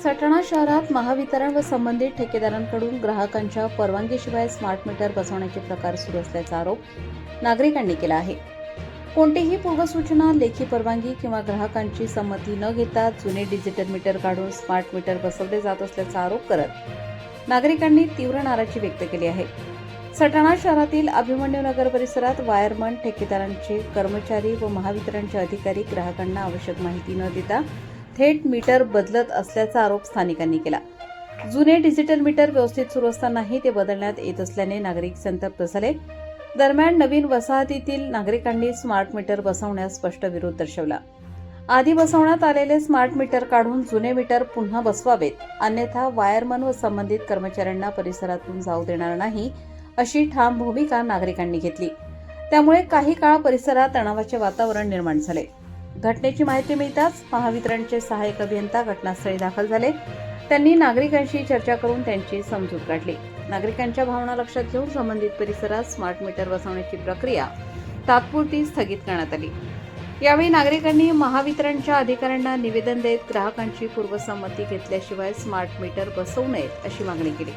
सटाणा शहरात महावितरण व संबंधित ठेकेदारांकडून ग्राहकांच्या परवानगीशिवाय स्मार्ट मीटर बसवण्याचे प्रकार सुरू असल्याचा आरोप नागरिकांनी केला आहे. कोणतीही पूर्वसूचना, लेखी परवानगी किंवा ग्राहकांची संमती न घेता जुने डिजिटल मीटर काढून स्मार्ट मीटर बसवले जात असल्याचा आरोप करत नागरिकांनी तीव्र नाराजी व्यक्त केली आहे. सटाणा शहरातील अभिमन्यू नगर परिसरात वायरमन, ठेकेदारांचे कर्मचारी व महावितरणचे अधिकारी ग्राहकांना आवश्यक माहिती न देता थेट मीटर बदलत असल्याचा आरोप स्थानिकांनी केला. जुने डिजिटल मीटर व्यवस्थित सुरू असतानाही ते बदलण्यात येत असल्याने नागरिक संतप्त झाले. दरम्यान नवीन वसाहतीतील नागरिकांनी स्मार्ट मीटर बसवण्यास स्पष्ट विरोध दर्शवला. आधी बसवण्यात आलेले स्मार्ट मीटर काढून जुने मीटर पुन्हा बसवावेत, अन्यथा वायरमन व संबंधित कर्मचाऱ्यांना परिसरातून जाऊ देणार नाही, अशी ठाम भूमिका नागरिकांनी घेतली. त्यामुळे काही काळ परिसरात तणावाचे वातावरण निर्माण झाले. घटनेची माहिती मिळताच महावितरणचे सहाय्यक अभियंता घटनास्थळी दाखल झाले. त्यांनी नागरिकांशी चर्चा करून त्यांची समजूत काढली. नागरिकांच्या भावना लक्षात घेऊन संबंधित परिसरात स्मार्ट मीटर बसवण्याची प्रक्रिया तात्पुरती स्थगित करण्यात आली. यावेळी नागरिकांनी महावितरणच्या अधिकाऱ्यांना निवेदन देत ग्राहकांची पूर्वसंमती घेतल्याशिवाय स्मार्ट मीटर बसवू नयेत अशी मागणी केली.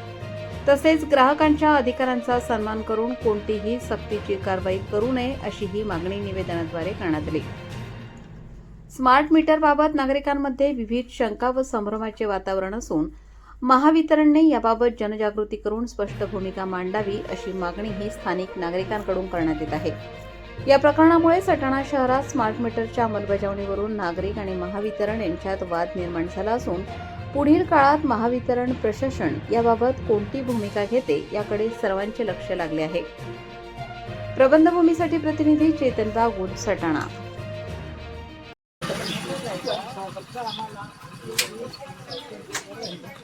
तसेच ग्राहकांच्या अधिकारांचा सन्मान करून कोणतीही सक्तीची कारवाई करू नये अशीही मागणी निवेदनाद्वारे करण्यात आली. स्मार्ट मीटरबाबत नागरिकांमध्ये विविध शंका व संभ्रमाचे वातावरण असून महावितरणने याबाबत जनजागृती करून स्पष्ट भूमिका मांडावी अशी मागणीही स्थानिक नागरिकांकडून करण्यात येत आहे. या प्रकरणामुळे सटाणा शहरात स्मार्ट मीटरच्या अंमलबजावणीवरून नागरिक आणि महावितरण यांच्यात वाद निर्माण झाला असून पुढील काळात महावितरण प्रशासन याबाबत कोणती भूमिका घेते याकडे सर्वांचे लक्ष लागले आहे. प्रबंधभूमीसाठी प्रतिनिधी चेतन बागुल, सटाणा.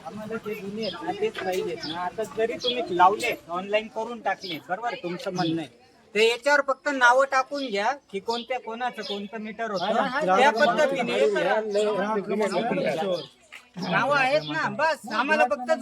आम्हाला जे जुने आहेत ना तेच पाहिजेत ना. आता जरी तुम्ही लावले, ऑनलाईन करून टाकले, बरोबर तुमचं म्हणणं आहे, ते याच्यावर फक्त नावं टाकून घ्या की कोणत्या कोणाचं कोणतं मीटर होतं त्या पद्धतीने नावं आहेत ना, बस आम्हाला फक्त